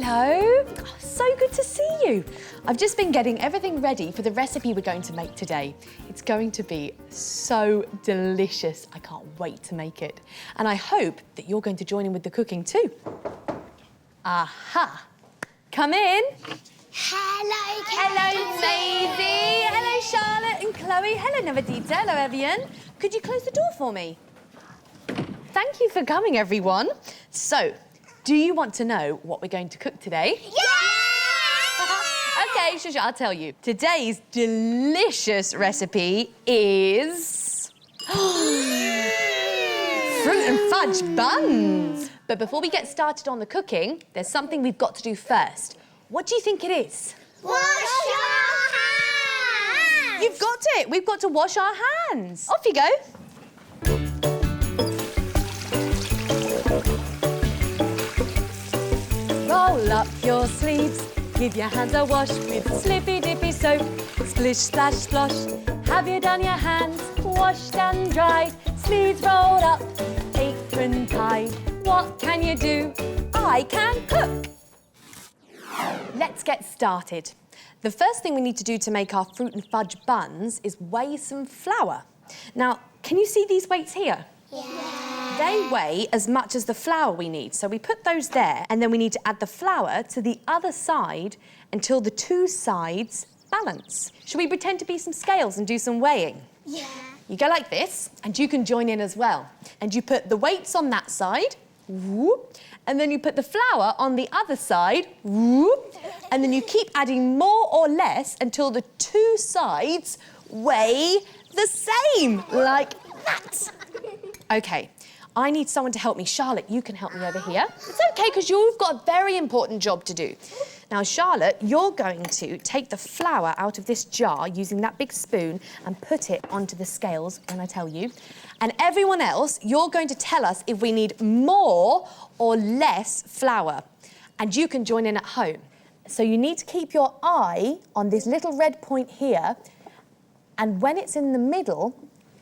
Hello. Oh, so good to see you. I've just been getting everything ready for the recipe we're going to make today. It's going to be so delicious. I can't wait to make it. And I hope that you're going to join in with the cooking too. Aha. Come in. Hello, Katy. Hello, Maisie. Hello, Charlotte and Chloe. Hello, Navadita. Hello, Evian. Could you close the door for me? Thank you for coming, everyone. So, do you want to know what we're going to cook today? Yeah! OK, sure, I'll tell you. Today's delicious recipe is... fruit and fudge buns. But before we get started on the cooking, there's something we've got to do first. What do you think it is? Wash your hands! You've got it. We've got to wash our hands. Off you go. Roll up your sleeves, give your hands a wash with slippy dippy soap. Splish, splash, splosh, have you done your hands? Washed and dried, sleeves rolled up, apron tied. What can you do? I can cook. Let's get started. The first thing we need to do to make our fruit and fudge buns is weigh some flour. Now, can you see these weights here? Yeah. They weigh as much as the flour we need. So we put those there, and then we need to add the flour to the other side until the two sides balance. Should we pretend to be some scales and do some weighing? Yeah. You go like this, and you can join in as well. And you put the weights on that side, whoop, and then you put the flour on the other side, whoop, and then you keep adding more or less until the two sides weigh the same, like that. OK. I need someone to help me. Charlotte, you can help me over here. It's OK, because you've got a very important job to do. Now, Charlotte, you're going to take the flour out of this jar using that big spoon and put it onto the scales when I tell you. And everyone else, you're going to tell us if we need more or less flour. And you can join in at home. So you need to keep your eye on this little red point here. And when it's in the middle,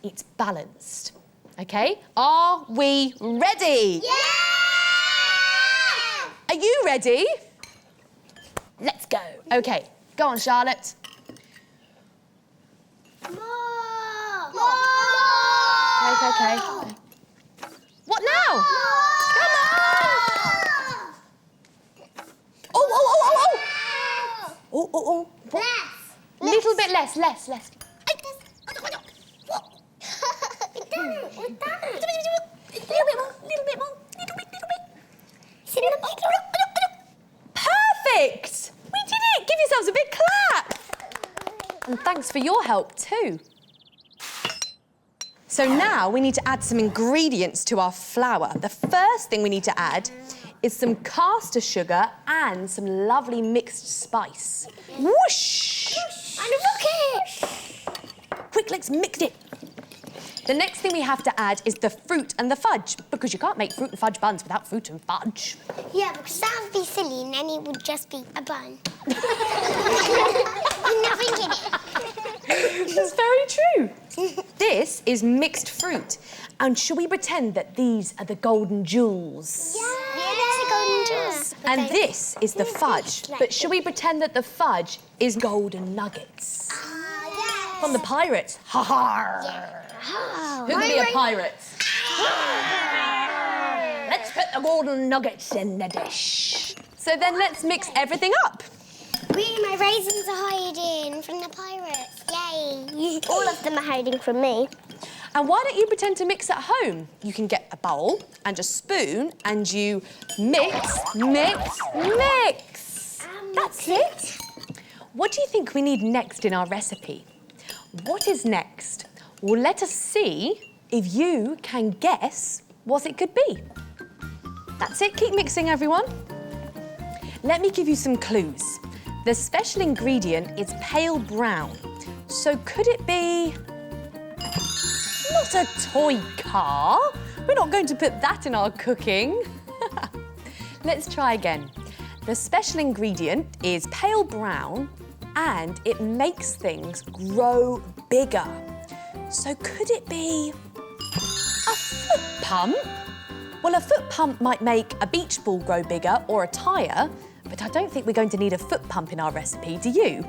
it's balanced. OK? Are we ready? Yeah! Are you ready? Let's go. OK, go on, Charlotte. More! OK. What now? Come on! Oh. Less. Little bit less. We've done it. Little bit more. Perfect! We did it! Give yourselves a big clap. And thanks for your help too. So now we need to add some ingredients to our flour. The first thing we need to add is some caster sugar and some lovely mixed spice. Whoosh! And a rocket! Quick, let's mix it. The next thing we have to add is the fruit and the fudge, because you can't make fruit and fudge buns without fruit and fudge. Yeah, because that would be silly and then it would just be a bun. Nothing in it. That's very true. This is mixed fruit. And shall we pretend that these are the golden jewels? Yeah, they're the golden jewels. And this is the fudge. But shall we pretend that the fudge is golden nuggets? Yes. From the pirates. Ha-ha! Yeah. Who can be a pirate? Let's put the golden nuggets in the dish. So then let's mix everything up. Wee, my raisins are hiding from the pirates. Yay. All of them are hiding from me. And why don't you pretend to mix at home? You can get a bowl and a spoon and you mix. That's it. What do you think we need next in our recipe? What is next? Well, let us see if you can guess what it could be. That's it. Keep mixing, everyone. Let me give you some clues. The special ingredient is pale brown. So could it be... not a toy car? We're not going to put that in our cooking. Let's try again. The special ingredient is pale brown and it makes things grow bigger. So could it be a foot pump? Well, a foot pump might make a beach ball grow bigger or a tyre, But I don't think we're going to need a foot pump in our recipe, do you?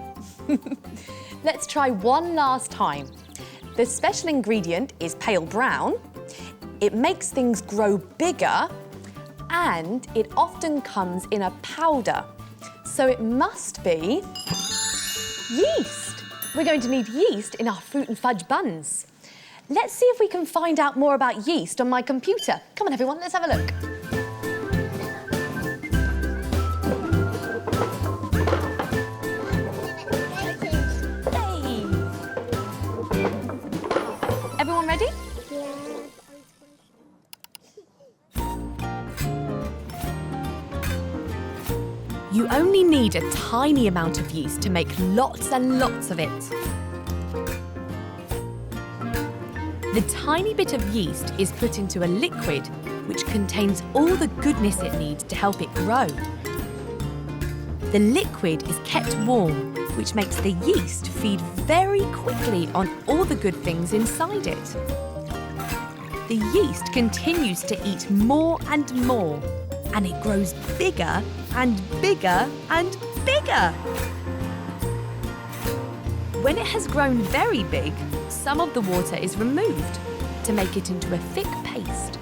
Let's try one last time. The special ingredient is pale brown. It makes things grow bigger, and it often comes in a powder. So it must be yeast. We're going to need yeast in our fruit and fudge buns. Let's see if we can find out more about yeast on my computer. Come on, everyone, let's have a look. Hey! Everyone ready? You only need a tiny amount of yeast to make lots and lots of it. The tiny bit of yeast is put into a liquid which contains all the goodness it needs to help it grow. The liquid is kept warm, which makes the yeast feed very quickly on all the good things inside it. The yeast continues to eat more and more, and it grows bigger and bigger and bigger. When it has grown very big, some of the water is removed to make it into a thick paste.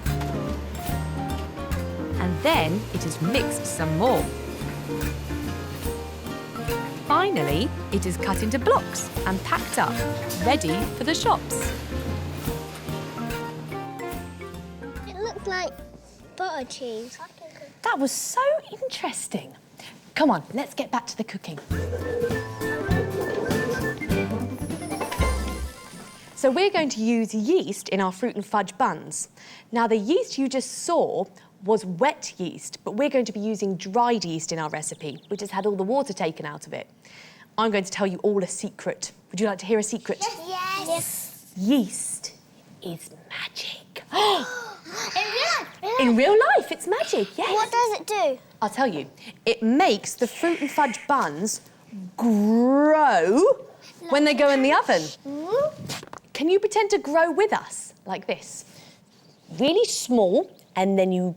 And then it is mixed some more. Finally, it is cut into blocks and packed up, ready for the shops. It looks like butter cheese. That was so interesting. Come on, let's get back to the cooking. So we're going to use yeast in our fruit and fudge buns. Now, the yeast you just saw was wet yeast, but we're going to be using dried yeast in our recipe, which has had all the water taken out of it. I'm going to tell you all a secret. Would you like to hear a secret? Yes. Yeast is magic. In real life? In real life, it's magic, yes. What does it do? I'll tell you. It makes the fruit and fudge buns grow when they go in the oven. Can you pretend to grow with us, like this? Really small, and then you...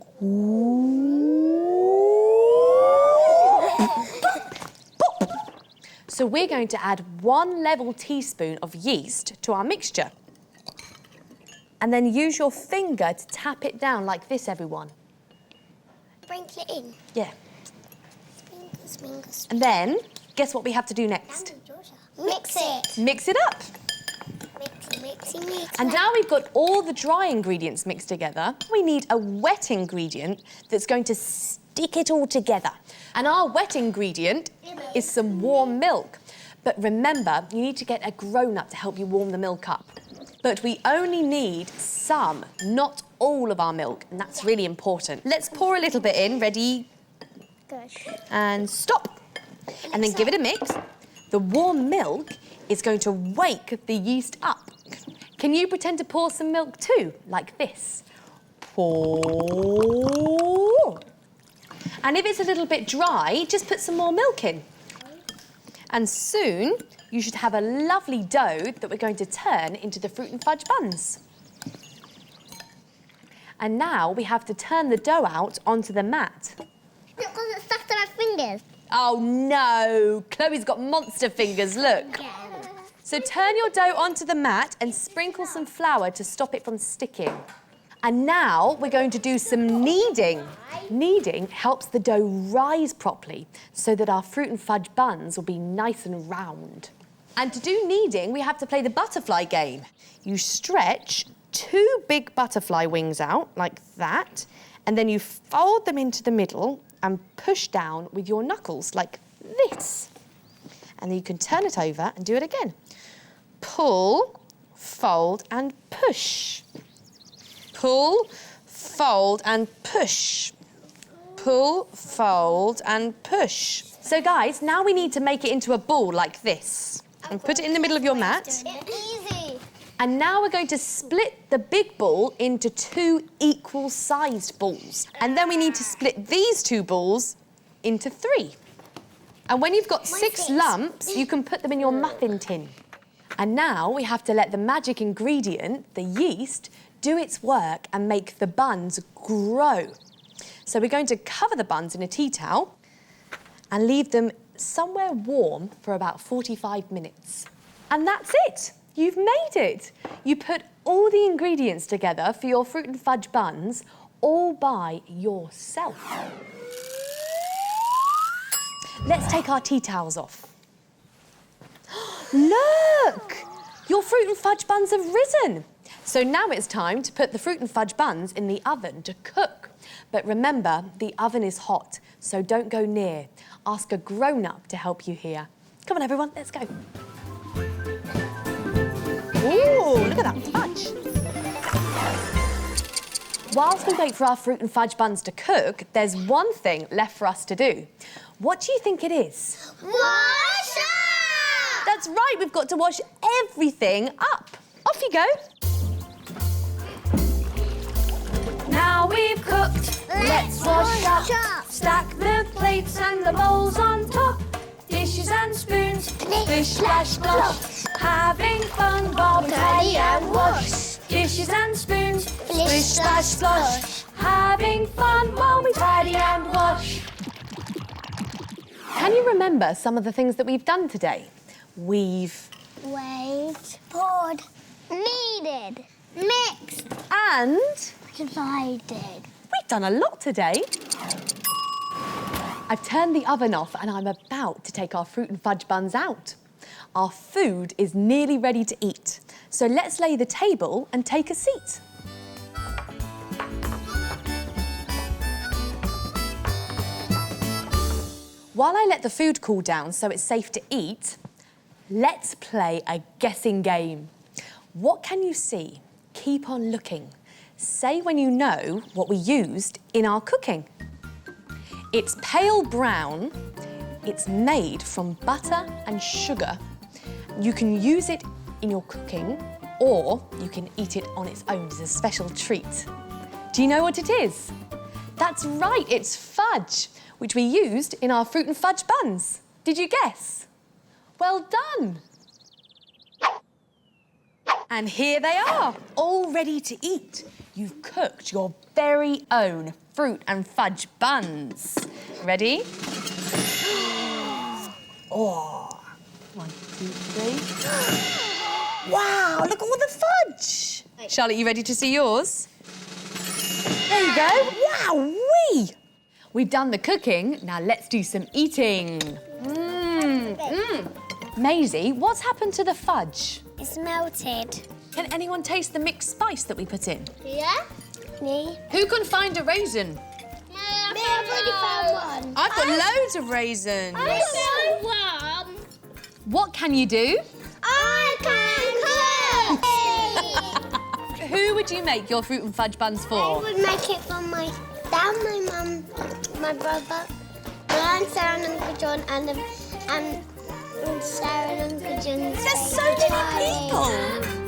So we're going to add 1 level teaspoon of yeast to our mixture. And then use your finger to tap it down like this, everyone. Sprinkle it in. Yeah. Sprinkle, sprinkle, sprinkle. And then, guess what we have to do next? Mix it. Mix it up. Mix. And now we've got all the dry ingredients mixed together, we need a wet ingredient that's going to stick it all together. And our wet ingredient is some warm milk. But remember, you need to get a grown-up to help you warm the milk up. But we only need some, not all of our milk, and that's really important. Let's pour a little bit in. Ready? Good. And stop. And then give it a mix. The warm milk is going to wake the yeast up. Can you pretend to pour some milk too, like this? Pour. And if it's a little bit dry, just put some more milk in. And soon, you should have a lovely dough that we're going to turn into the fruit and fudge buns. And now we have to turn the dough out onto the mat. Look, because it's stuck to my fingers. Oh no, Chloe's got monster fingers, look. Yeah. So turn your dough onto the mat and sprinkle some flour to stop it from sticking. And now we're going to do some kneading. Kneading helps the dough rise properly so that our fruit and fudge buns will be nice and round. And to do kneading, we have to play the butterfly game. You stretch 2 big butterfly wings out like that, and then you fold them into the middle and push down with your knuckles like this. And then you can turn it over and do it again. Pull, fold and push. Pull, fold and push. Pull, fold and push. So guys, now we need to make it into a ball like this. And put it in the middle of your mat. It's easy. And now we're going to split the big ball into 2 equal-sized balls. And then we need to split these 2 balls into 3. And when you've got 6 lumps, you can put them in your muffin tin. And now we have to let the magic ingredient, the yeast, do its work and make the buns grow. So we're going to cover the buns in a tea towel and leave them somewhere warm for about 45 minutes. And that's it. You've made it. You put all the ingredients together for your fruit and fudge buns all by yourself. Let's take our tea towels off. Look! Your fruit and fudge buns have risen. So now it's time to put the fruit and fudge buns in the oven to cook. But remember, the oven is hot, so don't go near. Ask a grown-up to help you here. Come on, everyone, let's go. Ooh, look at that fudge. Whilst we wait for our fruit and fudge buns to cook, there's one thing left for us to do. What do you think it is? Wash up! That's right, we've got to wash everything up. Off you go. Now we've cooked, let's wash up. Stack the plates and the bowls on top. Dishes and spoons, bish, splash, splosh. Having fun while we tidy and wash. Dishes and spoons, bish, splash, splosh. Having fun while we tidy and wash. Can you remember some of the things that we've done today? We've Weighed, poured, kneaded, mixed, and divided. we've done a lot today. I've turned the oven off and I'm about to take our fruit and fudge buns out. Our food is nearly ready to eat. So let's lay the table and take a seat. While I let the food cool down so it's safe to eat, let's play a guessing game. What can you see? Keep on looking. Say when you know what we used in our cooking. It's pale brown. It's made from butter and sugar. You can use it in your cooking or you can eat it on its own as a special treat. Do you know what it is? That's right, it's fudge, which we used in our fruit and fudge buns. Did you guess? Well done. And here they are, all ready to eat. You've cooked your very own fruit and fudge buns. Ready? Oh, 1, 2, 3. Wow, look at all the fudge. Charlotte, you ready to see yours? There you go. Wow-wee. We've done the cooking, now let's do some eating. Maisie, what's happened to the fudge? It's melted. Can anyone taste the mixed spice that we put in? Yeah? Me? Who can find a raisin? Me, I've already found one. I've got loads of raisins. I found one. What can you do? I can cook! Who would you make your fruit and fudge buns I for? would make it for my dad, my mum, my brother, my Aunt Sarah and Uncle John, and Sarah and Uncle John's. There's so many people.